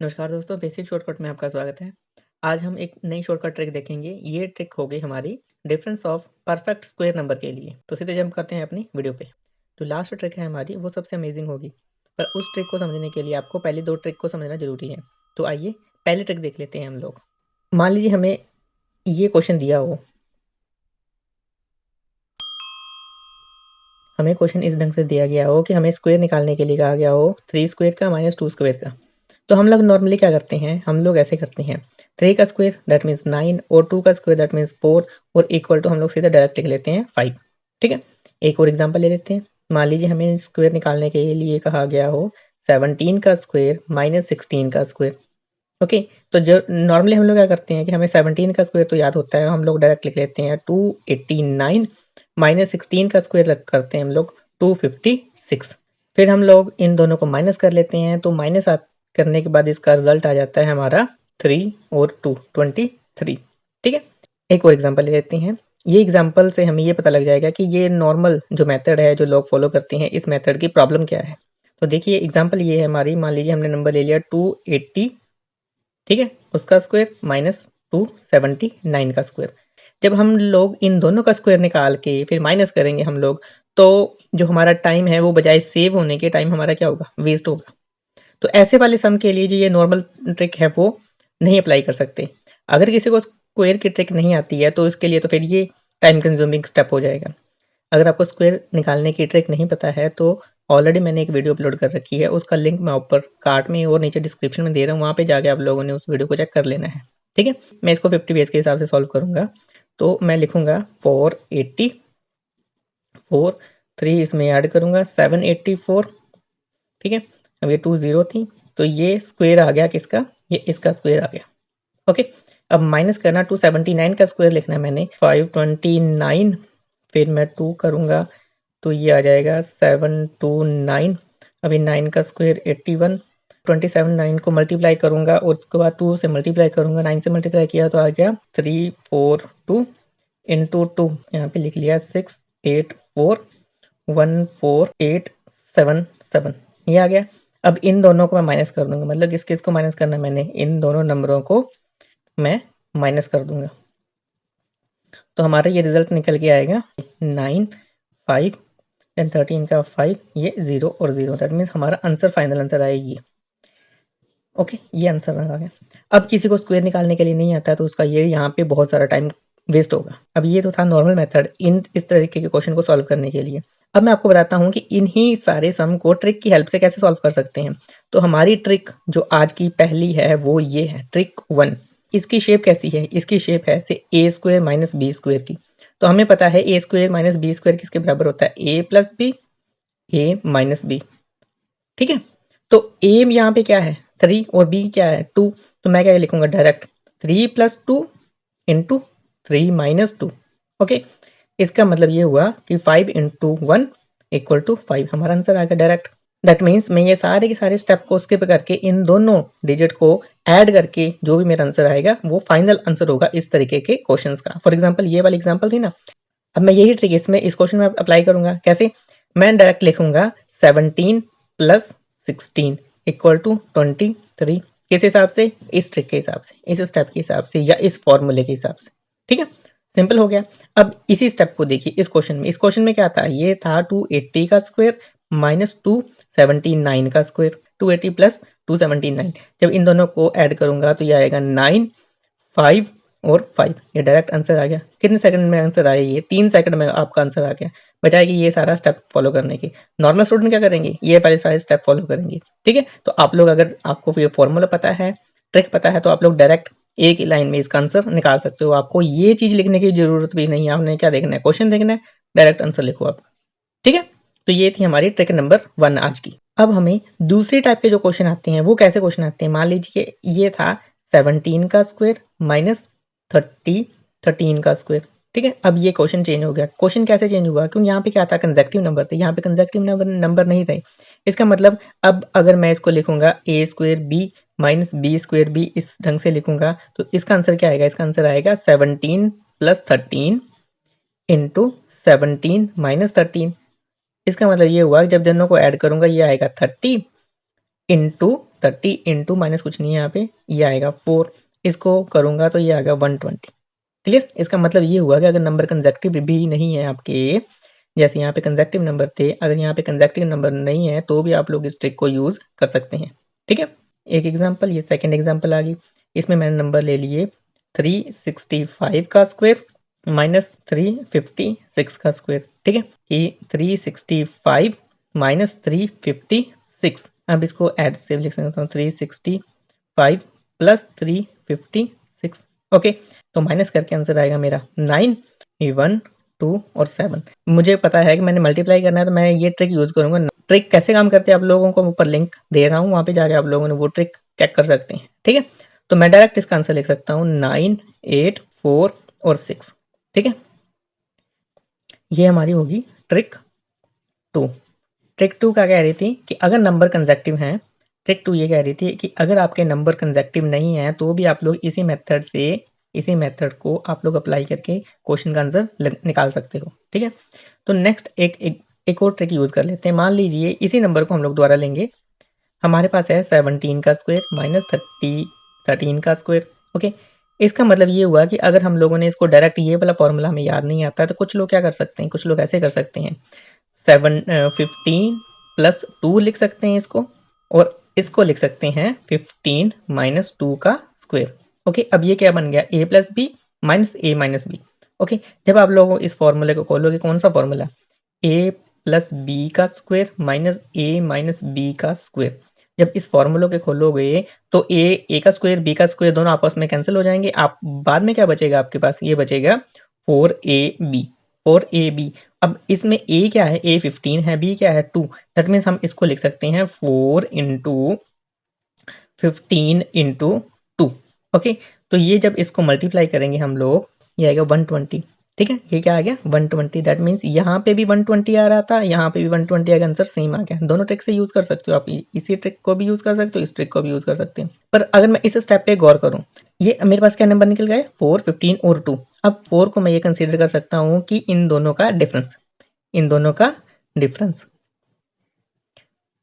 नमस्कार दोस्तों, basic shortcut में आपका स्वागत है। आज हम एक नई शॉर्टकट ट्रिक देखेंगे। ये ट्रिक होगी हमारी difference of perfect square number के लिए। तो सीधे जंप करते हैं अपनी वीडियो पे। जो लास्ट ट्रिक है हमारी वो सबसे अमेजिंग होगी, पर उस ट्रिक को समझने के लिए आपको पहली 2 ट्रिक को समझना ज़रूरी है। तो आइए पहली ट्रिक देख लेते हैं हम लोग। मान लीजिए हमें ये क्वेश्चन दिया हो। हमें क्वेश्चन इस ढंग से दिया गया हो कि हमें स्क्वायर निकालने के लिए कहा गया हो 3 स्क्वायर का माइनस 2 स्क्वायर का। तो हम लोग नॉर्मली क्या करते हैं, हम लोग ऐसे करते हैं 3 का स्क्वायर दैट मीन्स 9 और 2 का स्क्वायर दैट मीन्स 4 और इक्वल टू हम लोग सीधा डायरेक्ट लिख लेते हैं 5। ठीक है, एक और एग्जांपल ले लेते हैं। मान लीजिए हमें स्क्वायर निकालने के लिए कहा गया हो 17 का स्क्वायर माइनस 16 का स्क्वायर। ओके, तो जो नॉर्मली हम लोग क्या करते हैं कि हमें 17 का स्क्वायर तो याद होता है, हम लोग डायरेक्ट लिख लेते हैं 289 माइनस 16 का स्क्वायर करते हैं हम लोग 256। फिर हम लोग इन दोनों को माइनस कर लेते हैं, तो माइनस करने के बाद इसका रिजल्ट आ जाता है हमारा 3 और 2 23। ठीक है, एक और एग्जांपल ले लेते हैं। ये एग्जांपल से हमें ये पता लग जाएगा कि ये नॉर्मल जो मेथड है जो लोग फॉलो करते हैं, इस मेथड की प्रॉब्लम क्या है। तो देखिए एग्जांपल ये है हमारी, मान लीजिए हमने नंबर ले लिया 280, ठीक है, उसका स्क्वायर माइनस 279 का स्क्वायर। जब हम लोग इन दोनों का स्क्वायर निकाल के फिर माइनस करेंगे हम लोग, तो जो हमारा टाइम है वो बजाय सेव होने के टाइम हमारा क्या होगा, वेस्ट होगा। तो ऐसे वाले सम के लिए जो ये नॉर्मल ट्रिक है वो नहीं अप्लाई कर सकते। अगर किसी को स्क्वायर की ट्रिक नहीं आती है तो इसके लिए तो फिर ये टाइम कंज्यूमिंग स्टेप हो जाएगा। अगर आपको स्क्वायर निकालने की ट्रिक नहीं पता है तो ऑलरेडी मैंने एक वीडियो अपलोड कर रखी है, उसका लिंक मैं ऊपर कार्ड में और नीचे डिस्क्रिप्शन में दे रहा हूँ, वहाँ पे जाके आप लोगों ने उस वीडियो को चेक कर लेना है। ठीक है, मैं इसको 50 बेस के हिसाब से सॉल्व करूँगा। तो मैं लिखूँगा 480, 4 3 इसमें ऐड करूँगा 784। ठीक है, अब ये 2 0 थी तो ये स्क्वायर आ गया किसका, ये इसका स्क्वायर आ गया। ओके, अब माइनस करना 279 का स्क्वायर लिखना है मैंने 529, फिर मैं 2 करूँगा तो ये आ जाएगा 729। अभी 9 का स्क्वायर 81, 27 9 को मल्टीप्लाई करूँगा और उसके बाद 2 से मल्टीप्लाई करूँगा, 9 से मल्टीप्लाई किया तो आ गया 342 इंटू 2, यहाँ पे लिख लिया 6841487 ये आ गया। अब इन दोनों को मैं माइनस कर दूंगा, मतलब किस किस को माइनस करना है मैंने, इन दोनों नंबरों को मैं माइनस कर दूंगा। तो हमारा ये रिजल्ट निकल के आएगा 9 5 एंड 13 का 5, ये 0 और 0, दैट मीन्स हमारा आंसर फाइनल आंसर आएगी। ओके, ये आंसर आ गया। अब किसी को स्क्वायर निकालने के लिए नहीं आता तो उसका ये यहाँ पे बहुत सारा टाइम वेस्ट होगा। अब ये तो था नॉर्मल मेथड इस तरीके के क्वेश्चन को सॉल्व करने के लिए। अब मैं आपको बताता हूँ कि इन्हीं सारे सम को ट्रिक की हेल्प से कैसे सॉल्व कर सकते हैं। तो हमारी ट्रिक जो आज की पहली है वो ये है, ट्रिक 1। इसकी शेप कैसी है, इसकी शेप है से ए स्क्वायर माइनस बी स्क्वायर की। तो हमें पता है ए स्क्वायर माइनस बी स्क्वायर किसके बराबर होता है, ए प्लस बी, ए माइनस बी। ठीक है, तो ए यहाँ पे क्या है 3 और बी क्या है 2, तो मैं क्या लिखूंगा direct 3 plus 2 into 3 minus 2। Okay, इसका मतलब ये हुआ कि 5 इंटू 1 इक्वल टू 5, हमारा आंसर आ गया डायरेक्ट। दैट मीन्स मैं ये सारे के सारे स्टेप को स्किप करके इन दोनों डिजिट को ऐड करके जो भी मेरा आंसर आएगा वो फाइनल आंसर होगा इस तरीके के क्वेश्चंस का। फॉर एग्जांपल ये वाली एग्जांपल थी ना, अब मैं यही ट्रिक इसमें इस क्वेश्चन में अप्लाई करूंगा। कैसे, मैं डायरेक्ट लिखूंगा 17 प्लस 16 इक्वल टू 23। किस हिसाब से, इस ट्रिक के हिसाब से, इस स्टेप के हिसाब से या इस फॉर्मूले के हिसाब से। ठीक है, सिंपल हो गया। अब इसी स्टेप को देखिए इस क्वेश्चन में क्या था, ये था 280 का स्क्वायर माइनस 279 का स्क्वायर, 280 प्लस 279। जब इन दोनों को ऐड करूंगा तो ये आएगा 9 5 और 5, ये डायरेक्ट आंसर आ गया। कितने सेकंड में आंसर आया, ये 3 सेकंड में आपका आंसर आ गया, बजाय कि ये सारा स्टेप फॉलो करने के। नॉर्मल स्टूडेंट क्या करेंगे, ये पहले सारे स्टेप फॉलो करेंगे। ठीक है, तो आप लोग अगर आपको ये फॉर्मूला पता है, ट्रिक पता है, तो आप लोग डायरेक्ट एक ही लाइन में इसका आंसर निकाल सकते हो। आपको ये चीज लिखने की जरूरत भी नहीं है, आपने क्या देखना है, क्वेश्चन देखना है, डायरेक्ट आंसर लिखो आप। ठीक है, तो ये थी हमारी ट्रिक नंबर 1 आज की। अब हमें दूसरी टाइप के जो क्वेश्चन आते हैं वो कैसे क्वेश्चन आते हैं। मान लीजिए ये था 17 का स्क्वायर माइनस 13 का स्क्वायर। ठीक है, अब ये क्वेश्चन चेंज हो गया। क्वेश्चन कैसे चेंज हुआ, क्योंकि यहाँ पे क्या था, कंसेक्टिव नंबर थे, यहाँ पे कंसेक्टिव नंबर नहीं थे। इसका मतलब अब अगर मैं इसको लिखूंगा A square B minus B square B, इस ढंग से लिखूंगा तो इसका आंसर क्या आएगा, इसका आंसर आएगा 17 प्लस 13 इंटू 17 माइनस 13। इसका मतलब ये हुआ कि जब दोनों को ऐड करूंगा ये आएगा 30 इंटू 30 इंटू माइनस कुछ नहीं है यहाँ पे, ये आएगा 4। इसको करूँगा तो ये आएगा 120। क्लियर? इसका मतलब ये हुआ कि अगर नंबर कंसेक्टिव भी नहीं है आपके, जैसे यहाँ पे कंसेक्टिव नंबर थे, अगर यहाँ पे कंसेक्टिव नंबर नहीं है तो भी आप लोग इस ट्रिक को यूज़ कर सकते हैं। ठीक है, एक एग्जांपल, ये सेकंड एग्जांपल आ गई। इसमें मैंने नंबर ले लिए 365 का स्क्वायर माइनस 356 का स्क्वायर। ठीक है, कि 365 माइनस 356। अब इसको ऐड से लिख सकता हूँ 365 प्लस 356। ओके, तो माइनस करके आंसर आएगा मेरा 9, 1, 2 और 7। मुझे पता है कि मैंने मल्टीप्लाई करना है तो मैं ये ट्रिक यूज़ करूँगा। ट्रिक कैसे काम करते हैं आप लोगों को ऊपर लिंक दे रहा हूँ, वहाँ पे जाके आप लोगों ने वो ट्रिक चेक कर सकते हैं। ठीक है, तो मैं डायरेक्ट इसका आंसर लिख सकता हूँ 9, 8, 4 और 6। ठीक है, ये हमारी होगी ट्रिक 2। ट्रिक 2 क्या कह रही थी कि अगर नंबर कंसेक्टिव हैं, ट्रिक 2 ये कह रही थी कि अगर आपके नंबर कंसेक्टिव नहीं है तो भी आप लोग इसी मेथड को आप लोग अप्लाई करके क्वेश्चन का आंसर निकाल सकते हो। ठीक है, तो नेक्स्ट एक और ट्रिक यूज़ कर लेते हैं। मान लीजिए इसी नंबर को हम लोग दोबारा लेंगे। हमारे पास है 17 का स्क्वायर माइनस 13 का स्क्वायर। ओके, इसका मतलब ये हुआ कि अगर हम लोगों ने इसको डायरेक्ट ये वाला फॉर्मूला हमें याद नहीं आता तो कुछ लोग क्या कर सकते हैं, कुछ लोग ऐसे कर सकते हैं 15 प्लस 2 लिख सकते हैं इसको, और इसको लिख सकते हैं 15 माइनस 2 का स्क्वायर। ओके, अब ये क्या बन गया a plus B minus A minus B. Okay, जब आप लोग इस फॉर्मूले को खोलोगे, कौन सा फॉर्मूला, a प्लस बी का square minus A minus B का स्क्वायर। जब इस फॉर्मूलों के खोलोगे तो ए का स्क्वायर बी का स्क्वायर दोनों आपस में कैंसिल हो जाएंगे। आप बाद में क्या बचेगा आपके पास, ये बचेगा 4ab। अब इसमें a क्या है, a 15 है, b क्या है 2। दैट मीन्स हम इसको लिख सकते हैं 4 इंटू 15 इंटू 2। ओके, तो ये जब इसको मल्टीप्लाई करेंगे हम लोग, ये आएगा 120। ठीक है, ये क्या आ गया 120। दैट मीन्स यहाँ पे भी 120 आ रहा था, यहाँ पे भी 120 आएगा, आंसर सेम आ गया। दोनों ट्रिक से यूज कर सकते हो आप, इसी ट्रिक को भी यूज कर सकते हो, इस ट्रिक को भी यूज कर सकते हैं। पर अगर मैं इस स्टेप पे गौर करूँ, ये मेरे पास क्या नंबर निकल गए 4, 15 और 2। अब 4 को मैं ये कंसिडर कर सकता हूँ कि इन दोनों का डिफरेंस।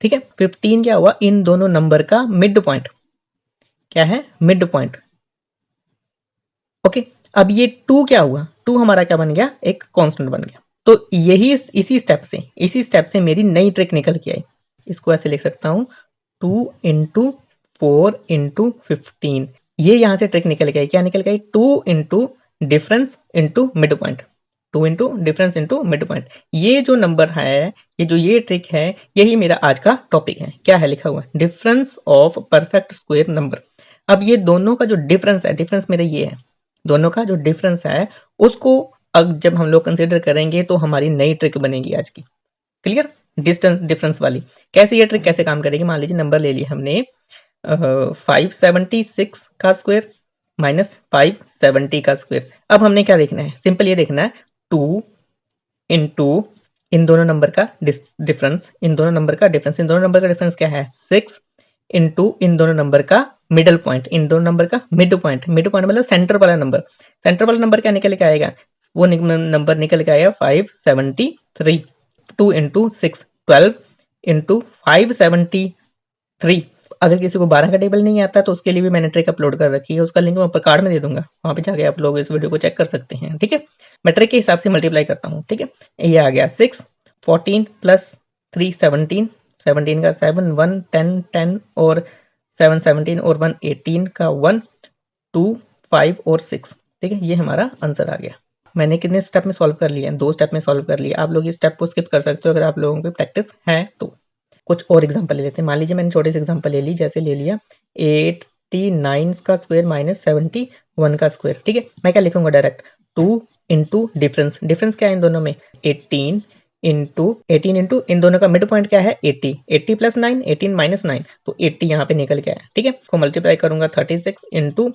ठीक है, 15 क्या हुआ, इन दोनों नंबर का मिड पॉइंट। क्या है, मिड पॉइंट। ओके, अब ये 2 क्या हुआ, 2 हमारा क्या बन गया, एक कांस्टेंट बन गया। तो यही इसी स्टेप से मेरी नई ट्रिक निकल के आई। इसको ऐसे लिख सकता हूँ 2 इंटू 4 इंटू 15। ये यहां से ट्रिक निकल के आई, क्या निकल के आई, 2 into difference into mid point. 2 into difference into mid point. ये जो नंबर है, ये ट्रिक है, यही मेरा आज का टॉपिक है। क्या है लिखा हुआ, difference of perfect square number. अब ये दोनों का जो डिफरेंस है, डिफरेंस मेरा ये है, दोनों का जो डिफरेंस है उसको अब जब हम लोग कंसिडर करेंगे तो हमारी नई ट्रिक बनेगी आज की। क्लियर, डिस्टेंस डिफरेंस वाली। कैसे ये ट्रिक कैसे काम करेगी, मान लीजिए नंबर ले लिया हमने 576 का स्क्वायर माइनस 570 का स्क्वायर। अब हमने क्या देखना है, सिंपल ये देखना है 2 इंटू इन दोनों नंबर का डिफरेंस, इन दोनों नंबर का डिफरेंस क्या है 6 इंटू इन दोनों नंबर का मिडल पॉइंट, इन दोनों नंबर का मिड पॉइंट मतलब सेंटर वाला नंबर क्या निकल के आएगा, वो नंबर निकल के आएगा 573। 2 इंटू 6 12 इंटू 573। अगर किसी को 12 का टेबल नहीं आता तो उसके लिए भी मैंने ट्रिक अपलोड कर रखी है, उसका लिंक मैं ऊपर कार्ड में दे दूंगा, वहां पे जाके आप लोग इस वीडियो को चेक कर सकते हैं। ठीक है, मैं ट्रिक के हिसाब से मल्टीप्लाई करता हूँ। ठीक है, ये आ गया 6 14 प्लस 3 17, 17 का 7 1 10 10 और 7 17 और 1 18 का 1 2 5 और 6। ठीक है, ये हमारा आंसर आ गया। मैंने कितने स्टेप में सॉल्व कर लिया, 2 स्टेप में सॉल्व कर लिया। आप लोग इस स्टेप को स्किप कर सकते हो अगर आप लोगों की प्रैक्टिस है तो। कुछ और एग्जांपल ले लेते हैं। मान लीजिए मैंने छोटे से एग्जांपल ले ली, जैसे ले लिया 89 का स्क्वायर माइनस 71 का स्क्वायर। ठीक है, मैं क्या लिखूंगा डायरेक्ट 2 इंटू डिफरेंस क्या है इन दोनों में 18 इंटू इन दोनों का मिड पॉइंट क्या है 80 प्लस 9 18 माइनस 9, तो 80 यहाँ पे निकल के आया। ठीक है, को मल्टीप्लाई करूंगा 36 इंटू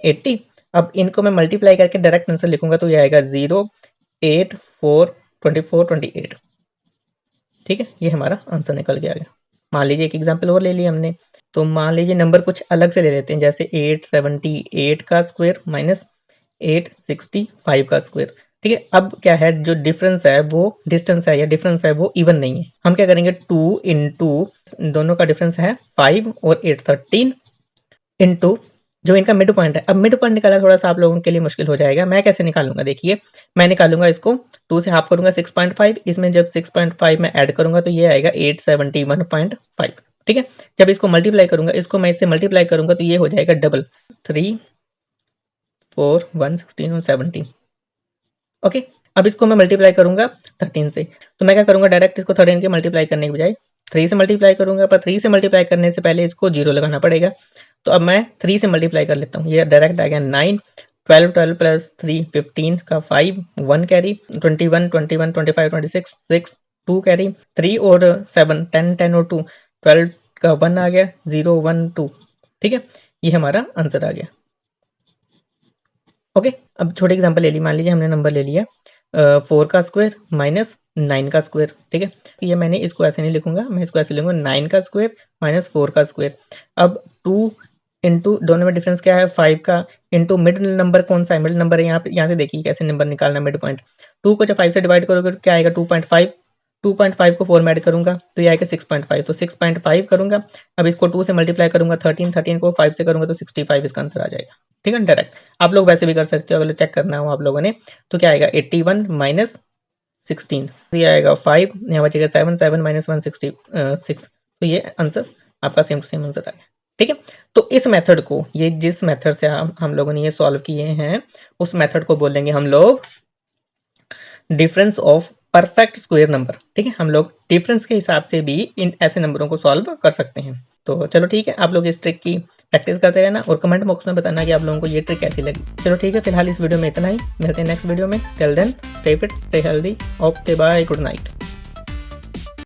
80। अब इनको मैं मल्टीप्लाई करके डायरेक्ट आंसर लिखूंगा तो ये आएगा 0 8 4 24 28। ठीक है, ये हमारा आंसर निकल के आ गया। मान लीजिए एक एग्जांपल और ले लिया हमने, तो मान लीजिए नंबर कुछ अलग से ले लेते हैं, जैसे 878 का स्क्वायर माइनस 865 का स्क्वायर। ठीक है। अब क्या है, जो डिफरेंस है वो डिस्टेंस है या डिफरेंस है वो इवन नहीं है। हम क्या करेंगे, 2 इंटू दोनों का डिफरेंस है 5 और 8 13 इंटू जो इनका मिड पॉइंट है। अब मिड पॉइंट निकालना थोड़ा सा आप लोगों के लिए मुश्किल हो जाएगा। मैं कैसे निकालूंगा, देखिए मैं निकालूंगा इसको 2 से हाफ करूंगा 6.5, इसमें जब 6.5 में ऐड करूंगा तो ये आएगा 871.5। ठीक है। जब इसको मल्टीप्लाई करूंगा, इसको मैं इससे मल्टीप्लाई करूंगा तो ये हो जाएगा डबल 3 4 1 16 और 17। ओके। अब इसको मैं मल्टीप्लाई करूंगा 13 से, तो मैं क्या करूंगा, डायरेक्ट इसको 13 के मल्टीप्लाई करने के बजाय 3 से मल्टीप्लाई करूंगा, पर 3 से मल्टीप्लाई करने से पहले इसको 0 लगाना पड़ेगा। तो अब मैं 3 से मल्टीप्लाई कर लेता हूँ, ये डायरेक्ट आ गया 9 12 12 प्लस 3 15 का 5 1 कैरी 21 21 25 26 6 2 कैरी 3 और 7 10 10 और 2 12 का 1 आ गया 0 1 2। ठीक है, ये हमारा आंसर आ गया। ओके। अब छोटे एग्जांपल ले ली, मान लीजिए हमने नंबर ले लिया 4 का स्क्वायर माइनस 9 का स्क्वायर। ठीक है, ये मैंने इसको ऐसे नहीं लिखूंगा, मैं इसको ऐसे लिखूंगा 9 का स्क्वायर माइनस 4 का स्क्वायर। अब 2 इंटू दोनों में डिफरेंस क्या है 5 का, इंटू मिडिल नंबर कौन सा है, मिडिल नंबर है यहाँ से देखिए कैसे नंबर निकालना मिड पॉइंट। 2 को जब 5 से डिवाइड करोगे तो क्या आएगा 2.5, 2.5 को 4 में ऐड करूंगा तो ये आएगा 6.5, तो 6.5 करूंगा। अब इसको 2 से मल्टीप्लाई करूंगा 13 13 को 5 से करूंगा तो 65 इसका आंसर आ जाएगा। ठीक है, डायरेक्ट आप लोग वैसे भी कर सकते हो, अगर चेक करना हो आप लोगों ने तो क्या आएगा 81 माइनस 16, ये आएगा 5, यहाँ बचेगा 7 7 माइनस 1 6, तो ये आंसर आपका सेम टू सेम आंसर आएगा। ठीक है, तो इस मेथड को, ये जिस मेथड से हम लोगों ने ये सॉल्व किए हैं उस मेथड को बोलेंगे हम लोग difference of perfect square number. ठीक है, हम लोग डिफरेंस के हिसाब से भी इन ऐसे नंबरों को सॉल्व कर सकते हैं। तो चलो ठीक है, आप लोग इस ट्रिक की प्रैक्टिस करते रहना और कमेंट बॉक्स में बताना कि आप लोगों को ये ट्रिक कैसी लगी। चलो ठीक है, फिलहाल इस वीडियो में इतना ही, मिलते हैं नेक्स्ट वीडियो में। Till then stay fit, stay healthy, okay bye, good night.